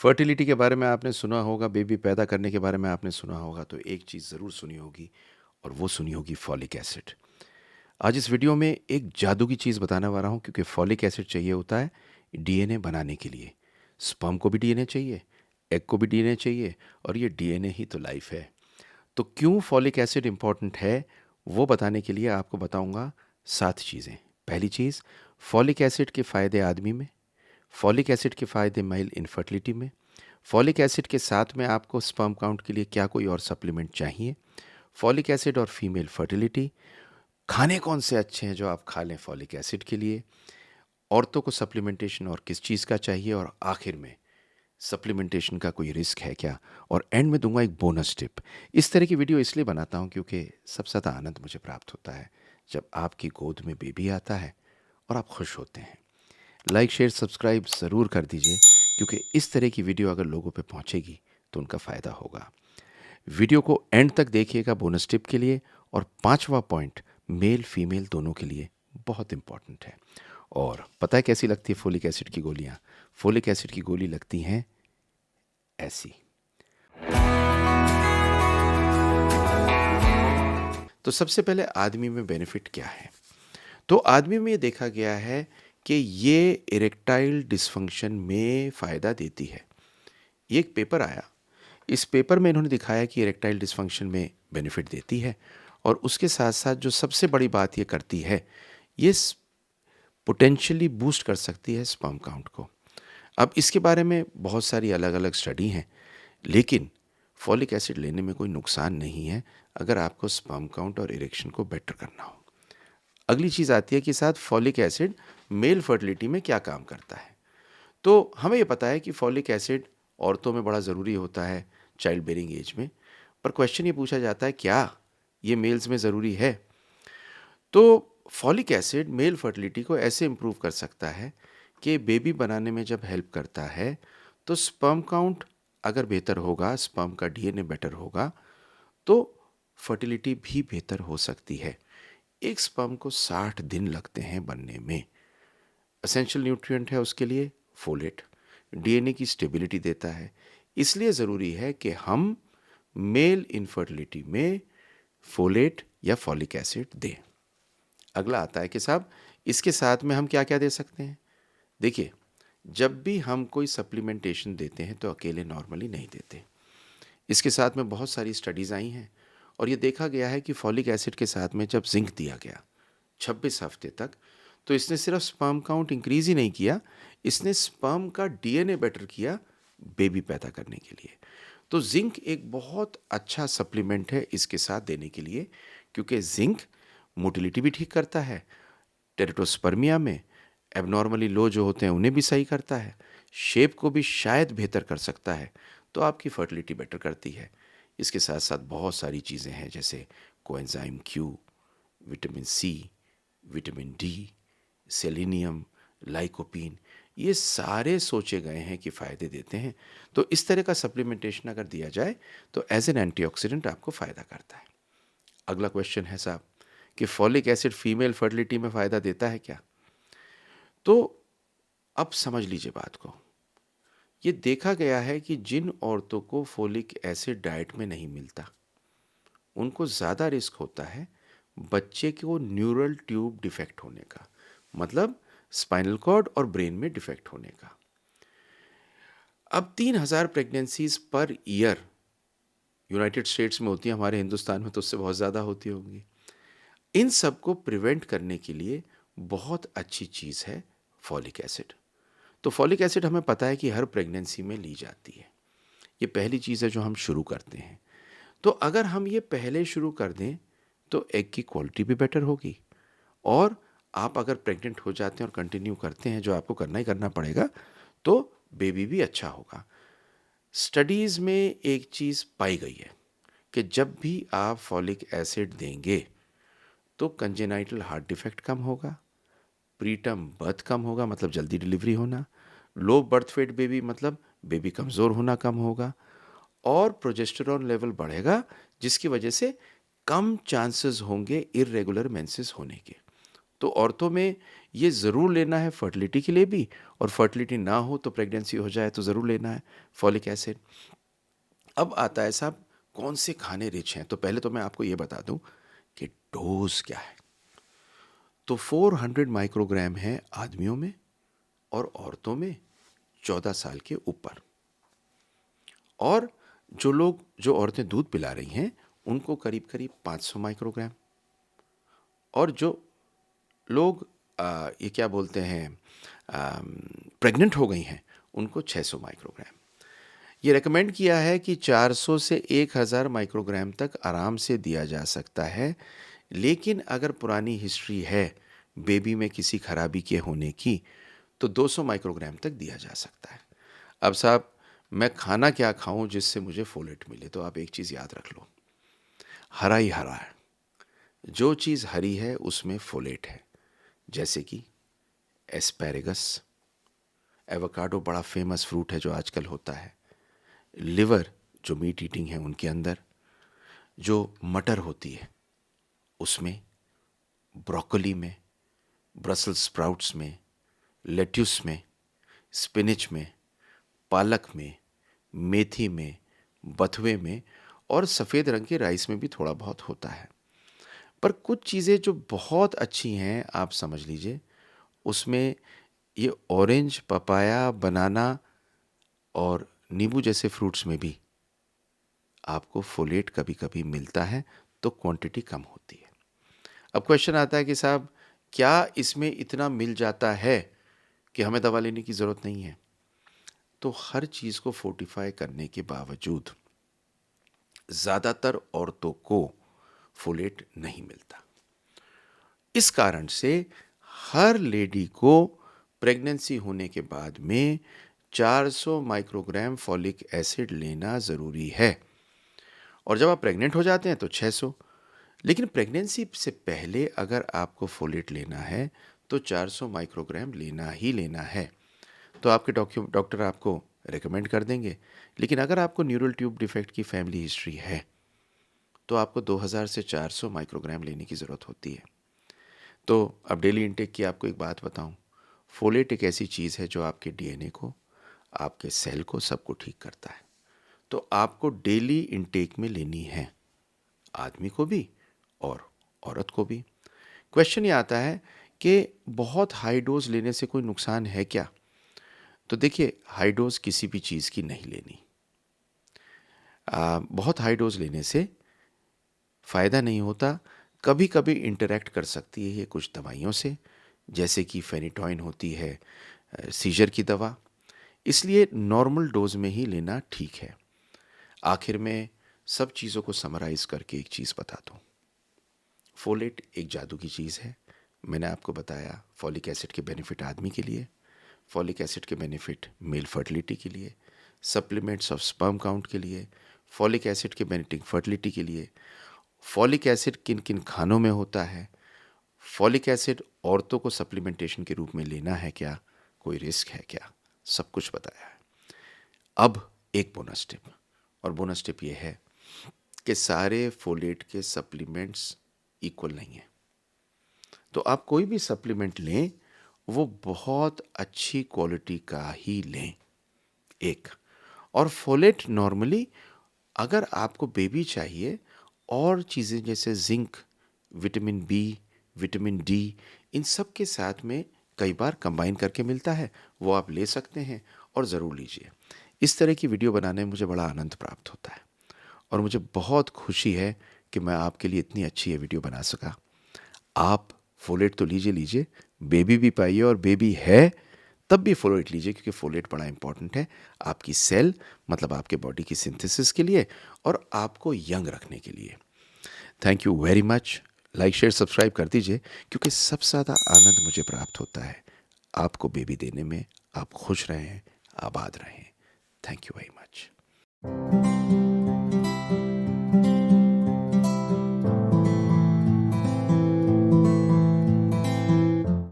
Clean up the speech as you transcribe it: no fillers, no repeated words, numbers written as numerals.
Fertility के बारे में आपने सुना होगा, बेबी पैदा करने के बारे में आपने सुना होगा, तो एक चीज़ ज़रूर सुनी होगी और वो सुनी होगी फॉलिक एसिड। आज इस वीडियो में एक जादू की चीज़ बताने वाला हूँ क्योंकि फॉलिक एसिड चाहिए होता है डीएनए बनाने के लिए। स्पर्म को भी डीएनए चाहिए, एग को भी डीएनए चाहिए और ये डीएनए ही तो लाइफ है। तो क्यों फॉलिक एसिड इम्पॉर्टेंट है, वो बताने के लिए आपको बताऊँगा 7 चीज़ें। पहली चीज़, फॉलिक एसिड के फ़ायदे आदमी में, फॉलिक एसिड के फ़ायदे मेल इनफर्टिलिटी में, फॉलिक एसिड के साथ में आपको स्पर्म काउंट के लिए क्या कोई और सप्लीमेंट चाहिए, फॉलिक एसिड और फीमेल फर्टिलिटी, खाने कौन से अच्छे हैं जो आप खा लें फॉलिक एसिड के लिए, औरतों को सप्लीमेंटेशन और किस चीज़ का चाहिए, और आखिर में सप्लीमेंटेशन का कोई रिस्क है क्या, और एंड में दूंगा एक बोनस टिप। इस तरह की वीडियो इसलिए बनाता हूँ क्योंकि सबसे ज़्यादा आनंद मुझे प्राप्त होता है जब आपकी गोद में बेबी आता है और आप खुश होते हैं। लाइक शेयर सब्सक्राइब ज़रूर कर दीजिए क्योंकि इस तरह की वीडियो अगर लोगों पे पहुंचेगी तो उनका फ़ायदा होगा। वीडियो को एंड तक देखिएगा बोनस टिप के लिए। और पांचवा पॉइंट, मेल फीमेल दोनों के लिए बहुत इंपॉर्टेंट है। और पता है कैसी लगती है फोलिक एसिड की गोलियां? फोलिक एसिड की गोली लगती हैं ऐसी। तो सबसे पहले आदमी में बेनिफिट क्या है? तो आदमी में ये देखा गया है कि ये इरेक्टाइल डिसफंक्शन में फ़ायदा देती है। ये एक पेपर आया, इस पेपर में इन्होंने दिखाया कि इरेक्टाइल डिसफंक्शन में बेनिफिट देती है और उसके साथ साथ जो सबसे बड़ी बात ये करती है, ये पोटेंशियली बूस्ट कर सकती है स्पर्म काउंट को। अब इसके बारे में बहुत सारी अलग अलग स्टडी हैं, लेकिन फॉलिक एसिड लेने में कोई नुकसान नहीं है अगर आपको स्पर्म काउंट और इरेक्शन को बेटर करना हो। अगली चीज़ आती है कि साथ फॉलिक एसिड मेल फर्टिलिटी में क्या काम करता है। तो हमें ये पता है कि फॉलिक एसिड औरतों में बड़ा ज़रूरी होता है चाइल्ड बेरिंग एज में, पर क्वेश्चन ये पूछा जाता है क्या ये मेल्स में ज़रूरी है? तो फॉलिक एसिड मेल फर्टिलिटी को ऐसे इम्प्रूव कर सकता है कि बेबी बनाने में जब हेल्प करता है तो स्पर्म काउंट अगर बेहतर होगा, स्पर्म का डीएनए बेटर होगा, तो फर्टिलिटी भी बेहतर हो सकती है। एक स्पर्म को 60 दिन लगते हैं बनने में। एसेंशियल न्यूट्रिएंट है उसके लिए फोलेट, डीएनए की स्टेबिलिटी देता है। इसलिए ज़रूरी है कि हम मेल इनफर्टिलिटी में फोलेट या फॉलिक एसिड दें। अगला आता है कि साहब इसके साथ में हम क्या क्या दे सकते हैं। देखिए, जब भी हम कोई सप्लीमेंटेशन देते हैं तो अकेले नॉर्मली नहीं देते। इसके साथ में बहुत सारी स्टडीज़ आई हैं और ये देखा गया है कि फॉलिक एसिड के साथ में जब जिंक दिया गया 26 हफ्ते तक, तो इसने सिर्फ स्पर्म काउंट इंक्रीज ही नहीं किया, इसने स्पर्म का डीएनए बेटर किया बेबी पैदा करने के लिए। तो जिंक एक बहुत अच्छा सप्लीमेंट है इसके साथ देने के लिए, क्योंकि जिंक मोटिलिटी भी ठीक करता है, टेरिटोस्पर्मिया में एबनॉर्मली लो जो होते हैं उन्हें भी सही करता है, शेप को भी शायद बेहतर कर सकता है, तो आपकी फर्टिलिटी बेटर करती है। इसके साथ साथ बहुत सारी चीज़ें हैं जैसे coenzyme Q, vitamin C, vitamin D, selenium, lycopene, ये सारे सोचे गए हैं कि फ़ायदे देते हैं। तो इस तरह का सप्लीमेंटेशन अगर दिया जाए तो एज एन एंटीऑक्सीडेंट आपको फ़ायदा करता है। अगला क्वेश्चन है साहब कि फॉलिक एसिड फीमेल फर्टिलिटी में फ़ायदा देता है क्या? तो अब समझ लीजिए बात को। ये देखा गया है कि जिन औरतों को फोलिक एसिड डाइट में नहीं मिलता, उनको ज़्यादा रिस्क होता है बच्चे को न्यूरल ट्यूब डिफेक्ट होने का, मतलब स्पाइनल कॉर्ड और ब्रेन में डिफेक्ट होने का। अब 3,000 pregnancies per year United states में होती है, हमारे हिंदुस्तान में तो उससे बहुत ज़्यादा होती होंगी। इन सब को प्रिवेंट करने के लिए बहुत अच्छी चीज़ है फॉलिक एसिड। तो फॉलिक एसिड हमें पता है कि हर प्रेगनेंसी में ली जाती है। ये पहली चीज़ है जो हम शुरू करते हैं। तो अगर हम ये पहले शुरू कर दें तो एग की क्वालिटी भी बेटर होगी, और आप अगर प्रेग्नेंट हो जाते हैं और कंटिन्यू करते हैं, जो आपको करना ही करना पड़ेगा, तो बेबी भी अच्छा होगा। स्टडीज़ में एक चीज़ पाई गई है कि जब भी आप फॉलिक एसिड देंगे तो कंजेनाइटल हार्ट डिफेक्ट कम होगा, प्रीटर्म बर्थ कम होगा मतलब जल्दी डिलीवरी होना, लो बर्थ वेट बेबी मतलब बेबी कमज़ोर होना कम होगा, और प्रोजेस्टेरॉन लेवल बढ़ेगा जिसकी वजह से कम चांसेस होंगे इर्रेगुलर मेंसेस होने के। तो औरतों में ये ज़रूर लेना है फर्टिलिटी के लिए भी, और फर्टिलिटी ना हो तो प्रेगनेंसी हो जाए तो ज़रूर लेना है फॉलिक एसिड। अब आता है साहब कौन से खाने रिच हैं। तो पहले तो मैं आपको ये बता दूं कि डोज क्या है। तो 400 माइक्रोग्राम है आदमियों में और औरतों में 14 साल के ऊपर। और जो औरतें दूध पिला रही हैं उनको करीब करीब 500 माइक्रोग्राम। और जो लोग ये क्या बोलते हैं प्रेग्नेंट हो गई हैं उनको 600 माइक्रोग्राम। ये रेकमेंड किया है कि 400 से 1000 माइक्रोग्राम तक आराम से दिया जा सकता है। लेकिन अगर पुरानी हिस्ट्री है बेबी में किसी खराबी के होने की तो 200 माइक्रोग्राम तक दिया जा सकता है। अब साहब मैं खाना क्या खाऊं जिससे मुझे फोलेट मिले? तो आप एक चीज़ याद रख लो, हरा ही हरा है। जो चीज़ हरी है उसमें फोलेट है, जैसे कि एस्पैरेगस, एवोकाडो बड़ा फेमस फ्रूट है जो आजकल होता है, लिवर जो मीट ईटिंग है उनके अंदर, जो मटर होती है उसमें, ब्रोकली में, ब्रसल्स स्प्राउट्स में, लेट्यूस में, स्पिनच में, पालक में, मेथी में, बथुए में, और सफ़ेद रंग के राइस में भी थोड़ा बहुत होता है। पर कुछ चीज़ें जो बहुत अच्छी हैं आप समझ लीजिए, उसमें ये ऑरेंज, पपाया, बनाना और नींबू जैसे फ्रूट्स में भी आपको फोलेट कभी कभी मिलता है, तो क्वांटिटी कम होती है। अब क्वेश्चन आता है कि साहब क्या इसमें इतना मिल जाता है कि हमें दवा लेने की ज़रूरत नहीं है? तो हर चीज़ को फोर्टिफाई करने के बावजूद ज़्यादातर औरतों को फोलेट नहीं मिलता। इस कारण से हर लेडी को प्रेगनेंसी होने के बाद में 400 माइक्रोग्राम फॉलिक एसिड लेना ज़रूरी है। और जब आप प्रेग्नेंट हो जाते हैं तो 600। लेकिन प्रेगनेंसी से पहले अगर आपको फोलेट लेना है तो 400 माइक्रोग्राम लेना ही लेना है। तो आपके डॉक्टर आपको रेकमेंड कर देंगे। लेकिन अगर आपको न्यूरल ट्यूब डिफेक्ट की फैमिली हिस्ट्री है तो आपको 2000 से 400 माइक्रोग्राम लेने की ज़रूरत होती है। तो अब डेली इंटेक की आपको एक बात बताऊं, फोलेट एक ऐसी चीज़ है जो आपके डीएनए को, आपके सेल को, सबको ठीक करता है। तो आपको डेली इंटेक में लेनी है, आदमी को भी और औरत को भी। क्वेश्चन ये आता है कि बहुत हाई डोज लेने से कोई नुकसान है क्या? तो देखिए, हाई डोज किसी भी चीज़ की नहीं लेनी। बहुत हाई डोज लेने से फ़ायदा नहीं होता। कभी कभी इंटरेक्ट कर सकती है ये कुछ दवाइयों से, जैसे कि फेनिटॉइन होती है, सीजर की दवा। इसलिए नॉर्मल डोज में ही लेना ठीक है। आखिर में सब चीज़ों को समराइज़ करके एक चीज़ बता दूँ, फोलेट एक जादू की चीज़ है। मैंने आपको बताया फॉलिक एसिड के बेनिफिट आदमी के लिए, फॉलिक एसिड के बेनिफिट मेल फर्टिलिटी के लिए, सप्लीमेंट्स ऑफ स्पर्म काउंट के लिए, फॉलिक एसिड के बेनिफिट फर्टिलिटी के लिए, फॉलिक एसिड किन किन खानों में होता है, फॉलिक एसिड औरतों को सप्लीमेंटेशन के रूप में लेना है क्या, कोई रिस्क है क्या, सब कुछ बताया है। अब एक बोनस टिप, और बोनस टिप ये है कि सारे फोलेट के सप्लीमेंट्स इक्वल नहीं है। तो आप कोई भी सप्लीमेंट लें वो बहुत अच्छी क्वालिटी का ही लें। एक और फोलेट नॉर्मली अगर आपको बेबी चाहिए, और चीज़ें जैसे zinc, vitamin B, vitamin D, इन सब के साथ में कई बार कंबाइन करके मिलता है, वो आप ले सकते हैं और ज़रूर लीजिए। इस तरह की वीडियो बनाने में मुझे बड़ा आनंद प्राप्त होता है और मुझे बहुत खुशी है कि मैं आपके लिए इतनी अच्छी ये वीडियो बना सका। आप फोलेट तो लीजिए लीजिए, बेबी भी पाइए, और बेबी है तब भी फोलेट लीजिए, क्योंकि फोलेट बड़ा इंपॉर्टेंट है आपकी सेल, मतलब आपके बॉडी की सिंथेसिस के लिए और आपको यंग रखने के लिए। Thank you very much. Like share subscribe कर दीजिए, क्योंकि सबसे ज़्यादा आनंद मुझे प्राप्त होता है आपको बेबी देने में। आप खुश रहें, आबाद रहें। Thank you very much.